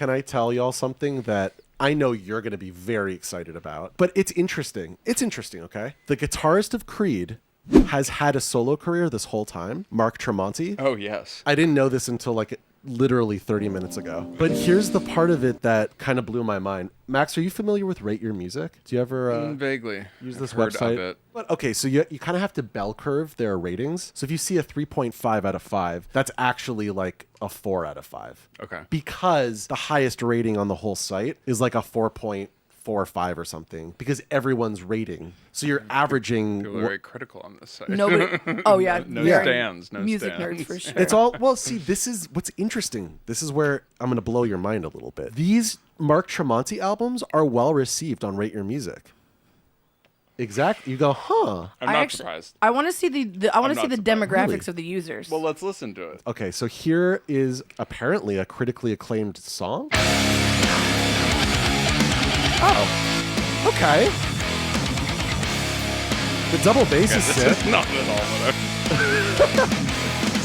Can I tell y'all something that I know you're going to be very excited about? But it's interesting. It's interesting, okay? The guitarist of Creed has had a solo career this whole time, Mark Tremonti. Oh, yes. I didn't know this until like literally 30 minutes ago. But here's the part of it that kind of blew my mind. Max, are you familiar with Rate Your Music? Do you ever vaguely use this heard website? Of it. But okay, so you kind of have to bell curve their ratings. So if you see a 3.5 out of 5, that's actually like a 4 out of 5. Okay. Because the highest rating on the whole site is like a 4.45 or something, because everyone's rating. So you're averaging. People are very critical on this site. Nobody. Oh yeah. No very stands. No music stands. nerds for sure. It's all, well, see, this is what's interesting. This is where I'm going to blow your mind a little bit. These Mark Tremonti albums are well received on Rate Your Music. Exactly. You go, huh? I'm not surprised. I want to see the demographics Really? of the users. Well, let's listen to it. Okay, so here is apparently a critically acclaimed song. Oh, okay. The double bass is sick. This is not at all what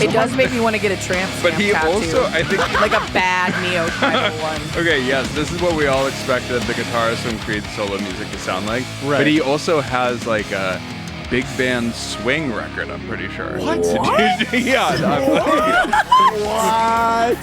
it does make me want to get a tramp stamp But he tattoo. also, I think... like a bad Neo kind of one. Okay, yes, this is what we all expected the guitarist from Creed's solo music to sound like. Right. But he also has like a big band swing record, I'm pretty sure. What? Yeah. What?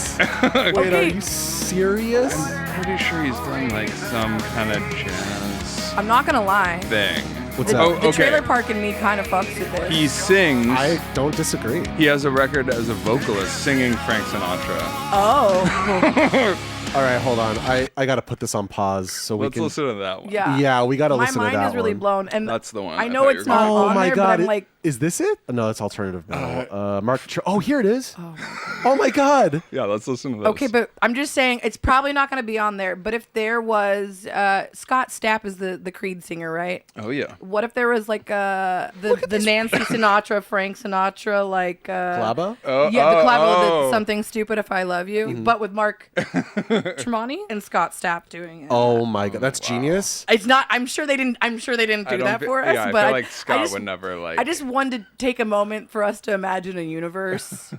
Wait, Okay. are you serious? I'm pretty sure he's done like some kind of jazz I'm not gonna lie. thing. What's The, up? Oh, the okay. trailer park in me kind of fucks with this. He sings. I don't disagree. He has a record as a vocalist singing Frank Sinatra. Oh. All right, hold on. I got to put this on pause so we Let's can. listen to that one. Yeah. Yeah, we got to My listen to that mind is really one. blown, and That's the one. I I know thought it's you were not Oh on my there, god! but I'm like, is this it? No, it's alternative metal. Mark. Oh, here it is. Oh my god! Yeah, let's listen to this. okay, but I'm just saying it's probably not going to be on there. But if there was, Scott Stapp is the Creed singer, right? Oh, yeah. What if there was like the Nancy Sinatra, Frank Sinatra, like Collabo? yeah, the collabo of Something Stupid If I Love You, but with Mark Tremonti and Scott Stapp doing it. Oh my god, that's genius. It's not. I'm sure they didn't do that for us. Yeah, but I feel like Scott would never like. I just wanted to take a moment for us to imagine a universe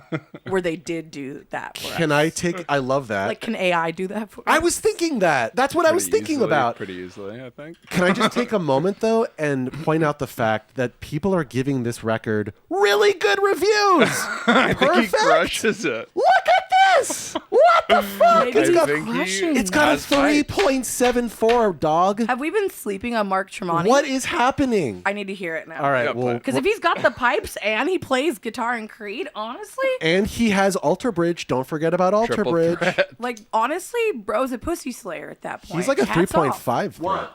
where they did do that for us. Can I take? I love that. Like, can AI do that for us? I was thinking that. That's what I was thinking about. Pretty easily, I think. Can I just take a moment though and point out the fact that people are giving this record really good reviews? I think he Perfect. crushes it. Look at this! What the fuck? Maybe It's he's got, crushing. it's got a Has pipes. 3.74, dog. Have we been sleeping on Mark Tremonti? What is happening? I need to hear it now. All right, Yeah, well, Because if he's got the pipes and he plays guitar in Creed, honestly, and he has Alter Bridge. Don't forget about Alter Triple Bridge. threat. like honestly, bro's a pussy slayer at that point. He's like a Hats off. 3.5. One,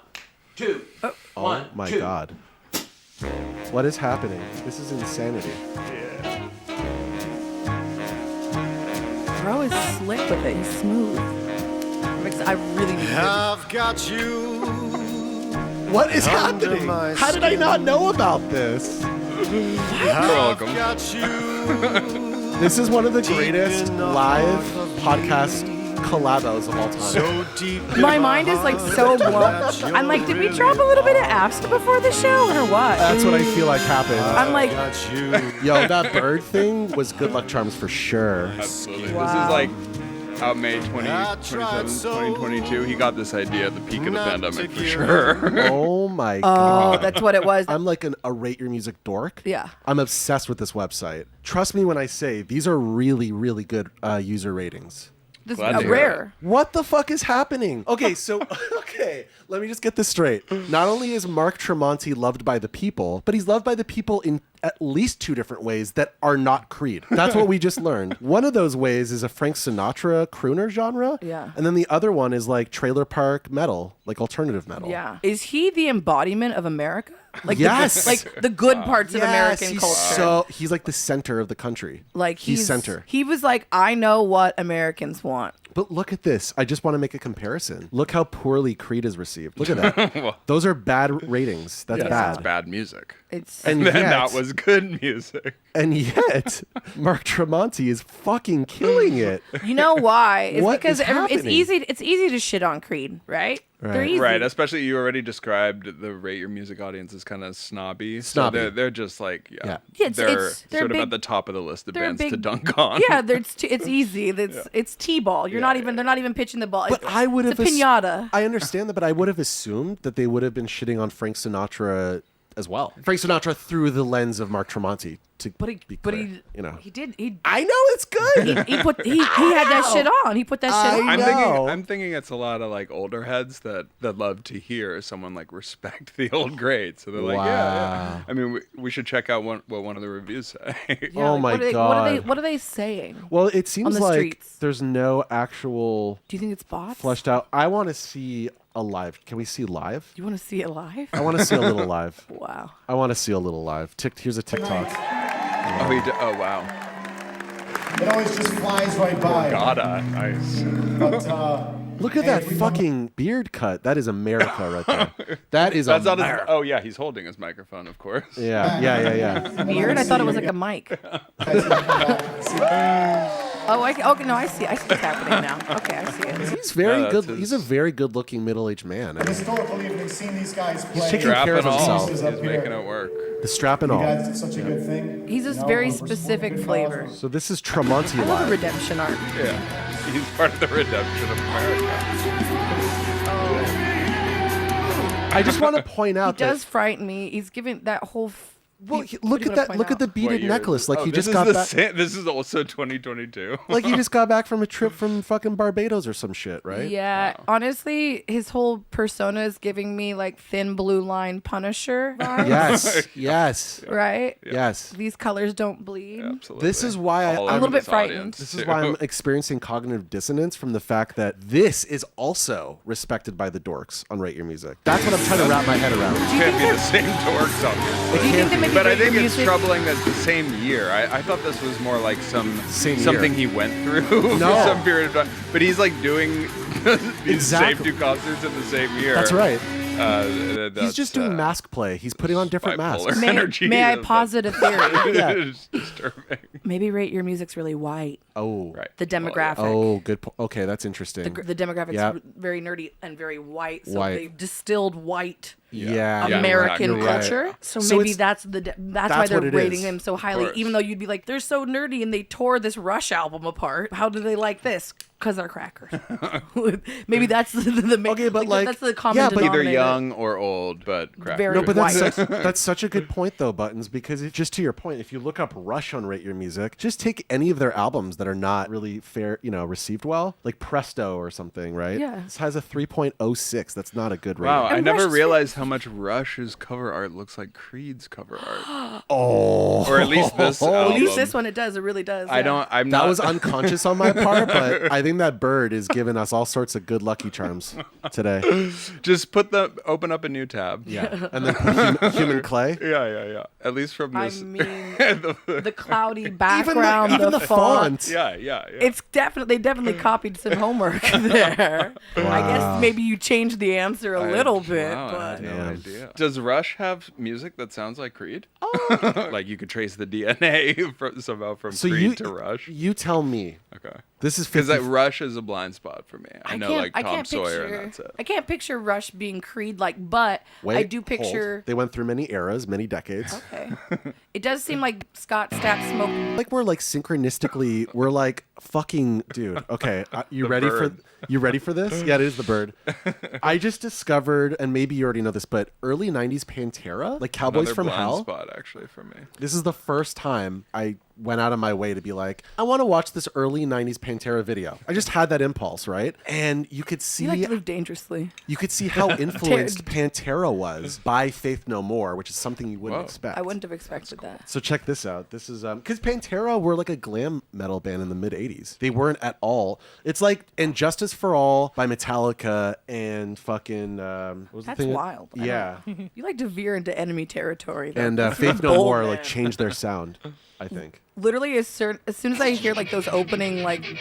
two. Oh my god. What is happening? This is insanity. Bro is slick with it. He's smooth. I really need to. I've got you. What is Under happening? my How did I not know about this? You're welcome. Got you. This is one of the greatest in the live heart of podcast collabos of all time. So deep in My mind is like so blown. that you're I'm like, did we drop a little bit of acid before the show or what? That's what I feel like happened. I'm like, got you. Yo, that bird thing was good luck charms for sure. Absolutely. Wow. This is like out May 20, I 27, tried so 2022. He got this idea at the peak of the not pandemic to for give sure. Oh my god. oh, that's what it was. I'm like a Rate Your Music dork. Yeah. I'm obsessed with this website. Trust me when I say these are really, really good user ratings. This Glad to is hear rare. What the fuck is happening? Okay, so, let me just get this straight. Not only is Mark Tremonti loved by the people, but he's loved by the people in at least 2 different ways that are not Creed. That's what we just learned. One of those ways is a Frank Sinatra crooner genre. Yeah. And then the other one is like trailer park metal, like alternative metal. Yeah. Is he the embodiment of America? Like Yes. like the good parts of American he's culture. he's like the center of the country. Like he's center. He was like, I know what Americans want. But look at this. I just want to make a comparison. Look how poorly Creed is received. Look at that. Those are bad ratings. That's Yes, bad. It's bad music. It's And Then yet, that was good music. and yet, Mark Tremonti is fucking killing it. you know why? It's What because is it's happening? easy. It's easy to shit on Creed, right? They're easy. Right, especially you already described the Rate Your Music audience as kind of snobby. Snobby. So they're just like, Yeah, they're they're sort of big- at the top of the list of they're bands to big- dunk on. Yeah, it's easy. It's t-ball. You're not even. They're not even pitching the ball. But I would have It's a pinata. I understand that, but I would have assumed that they would have been shitting on Frank Sinatra as well. Frank Sinatra through the lens of Mark Tremonti. To But be clear, he did. He I know it's good. he had that shit on. He put that shit on. I'm thinking it's a lot of like older heads that love to hear someone like respect the old greats. So they're like, yeah. I mean, we should check out what one of the reviews say. Yeah, Oh my what are they, God. What are they saying? Well, it seems the like streets. there's no actual Do you think it's bots? fleshed out. I want to see a live. Can we see live? You want to see it live? I want to see a little live. Wow. I want to see a little live. Here's a TikTok. Oh wow. It always just flies right by. Gotta. Nice. But, Look at that fucking beard cut. That is America right there. That is That's not his. America. Oh yeah, he's holding his microphone, of course. Yeah. Weird. I thought it was like a mic. Oh, okay. No, I see. I see what's happening now. Okay, I see it. He's very Yeah, good. that's He's a very good-looking middle-aged man. I mean, historically, we've seen these guys play. taking care of Strapping all. himself. He's making it work. the strap and You all. guys did such a good thing. He's a you know, very for supporting specific good flavor. causes. So this is Tremonti I love a live. redemption arc. Yeah. He's part of the redemption of America. I just want to point He out does that. frighten me. He's giving that whole. Well, what look do you at wanna that! point Look at out? the beaded What year? necklace. Like Oh, he this just is got the back. This is also 2022. Like he just got back from a trip from fucking Barbados or some shit, right? Yeah, honestly, his whole persona is giving me like thin blue line Punisher vibes. Yes. Yes. Right? Yes. These colors don't bleed. Absolutely. This is why All I'm a over little bit this frightened. audience, This is too. why I'm experiencing cognitive dissonance from the fact that this is also respected by the dorks on Rate Your Music. That's what I'm trying to wrap my head around. Can't be the same dorks, obviously. Do you think they maybe But I Rate Your think it's Music- troubling that it's the same year. I thought this was more like Same something year. he went through No. for some period of time. But he's like doing these same Exactly. two concerts in the same year. That's right. That's, He's just doing mask play. He's putting on different bipolar. masks. Energy May I is- posit a theory? Yeah. It's disturbing. Maybe Rate Your Music's really white. Oh. Right. The demographic. Oh, good. Okay, that's interesting. The demographic's Yeah. very nerdy and very white. So White. they distilled white Yeah. American You're right. culture. So, So maybe it's- that's why that's they're what it rating is. him so highly. course. Even though you'd be like, they're so nerdy and they tore this Rush album apart. How do they like this? Because they're crackers. Maybe that's the main, Okay, but like- that's the common yeah, but- Either denominator. young or old, but crack. Very No, but that's white. that's such a good point though, Buttons, because just to your point, if you look up Rush on Rate Your Music, just take any of their albums that are not really fair, received well, like Presto or something, right? Yeah. This has a 3.06. That's not a good rating. Wow, I And never Rush's realized how much Rush's cover art looks like Creed's cover art. Oh. Or at least this album. At least this one, it does. It really does. I yeah. don't. I'm That not. was unconscious on my part, but I think that bird is giving us all sorts of good lucky charms today. Just open up a new tab. Yeah. And then put human clay. Yeah. At least from I this. mean, the cloudy background, even the the font. font. Yeah. It's they definitely copied some homework there. I guess maybe you changed the answer a little bit, Wow, I but had no Damn. idea. Does Rush have music that sounds like Creed? Like you could trace the DNA somehow from So Creed to Rush. you tell me. Okay. This is Because 50. Rush is a blind spot for me. I know like Tom Sawyer and that's it. I can't picture Rush being Creed-like, but I do picture. Hold. They went through many eras, many decades. Okay, it does seem like Scott Stapp smoked. Like we're like synchronistically, we're like fucking dude. Okay, you The ready bird. for you ready for this? Yeah, it is the bird. I just discovered, and maybe you already know this, but early '90s Pantera, like Cowboys Another from blind Hell. spot actually for me. This is the first time I went out of my way to be like, I want to watch this early '90s Pantera video. I just had that impulse, right? And you could see You like to live dangerously. you could see how influenced Pantera was by Faith No More, which is something you wouldn't Whoa. expect. I wouldn't have expected that. So check this out. This is because Pantera were like a glam metal band in the mid '80s. They weren't at all. It's like "And Justice for All" by Metallica and fucking what was That's the thing? wild. I Yeah, You like to veer into enemy territory. though. and That's Faith No bold, More man. like changed their sound. I think. Literally, as soon as I hear like those opening like of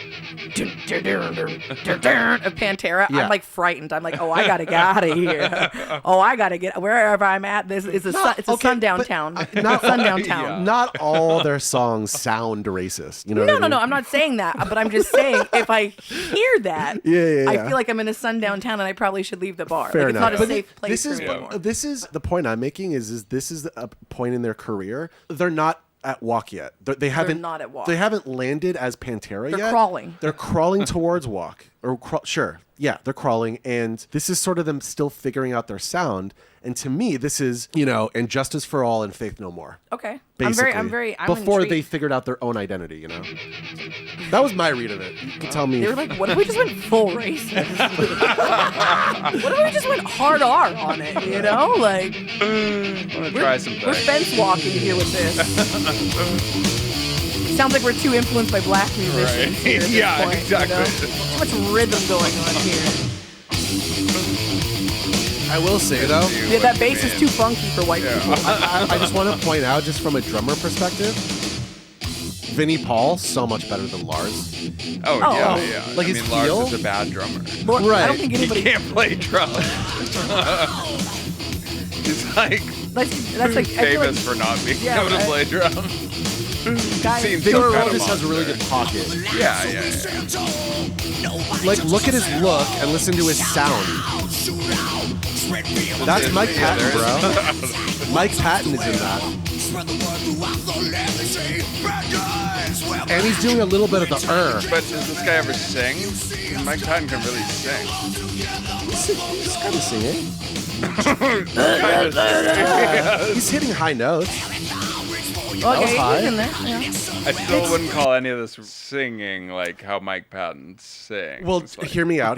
Pantera, Yeah. I'm like frightened. I'm like, oh, I gotta get out of here. Oh, I gotta get wherever I'm at. This is it's a sundown town. Not Sundown town. Not all their songs sound racist. You know? No, what I no, mean? I'm not saying that. But I'm just saying if I hear that, Yeah. I feel like I'm in a sundown town and I probably should leave the bar. Fair like, enough. It's not a But safe place for me anymore. this is the point I'm making. Is this is a point in their career? They're not at Walk yet. They haven't. not at Walk. They haven't landed as Pantera yet. They're crawling. They're crawling towards Walk. Sure. Yeah, they're crawling, and this is sort of them still figuring out their sound. And to me, this is, and Justice for All and Faith No More. Okay. Basically, I'm before intrigued. they figured out their own identity. That was my read of it. You can tell me. They were like, what if we just went full racist? What if we just went hard R on it, Like, I'm gonna try some we're things. fence walking here with this. It sounds like we're too influenced by black musicians. Right. Here at this Yeah, point, exactly. Too much rhythm going on here. I will say though, Yeah, that bass is too funky for white people. I just want to point out, just from a drummer perspective, Vinnie Paul so much better than Lars. Oh, Oh, yeah, oh. yeah. Like I his mean, Lars feel? is a bad drummer. Lord, I Right. don't think He anybody. can't play drums. He's like That's like I feel like famous for not being Yeah, able to right. play drums. guys. Seems Vinnie so Paul kind of just has a really monster. good pocket. Yeah. Like, look at his look and listen to his sound. That's Mike Patton, bro. Mike Patton is in that. And he's doing a little bit of the But does this guy ever sing? Mike Patton can really sing. He's kind of singing. Kind of. He's hitting high notes. Okay, high. he's in there. Yeah. I still wouldn't call any of this singing like how Mike Patton sings. Well, like, hear me out.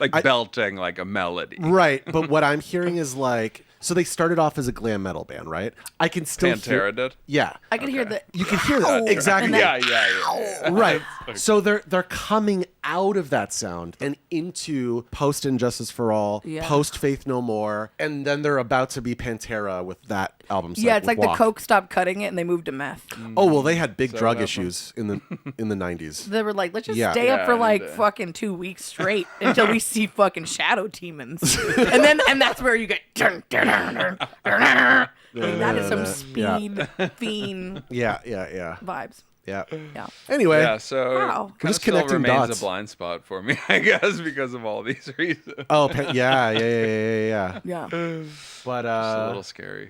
like I- belting like a melody. Right, but what I'm hearing is like, so they started off as a glam metal band, right? I can still hear. Pantera did? Yeah, I can hear the. you can hear that Ow. exactly. And then- Yeah. Right. So they're coming out of that sound and into post Injustice for All, Yeah. post Faith No More, and then they're about to be Pantera with that album. Yeah, it's like Walk. the Coke stopped cutting it and they moved to meth. Oh well, they had big drug that issues in the 90s. They were like, let's just Yeah. stay up Yeah, for I like need to- fucking 2 weeks straight until we see fucking shadow demons, and that's where you get. I mean, that is some speed fiend Yeah. vibes. Yeah. Yeah. Anyway, Yeah, so Wow. kind Just of still connecting remains dots. a blind spot for me, I guess, because of all these reasons. yeah. Yeah. But It's a little scary.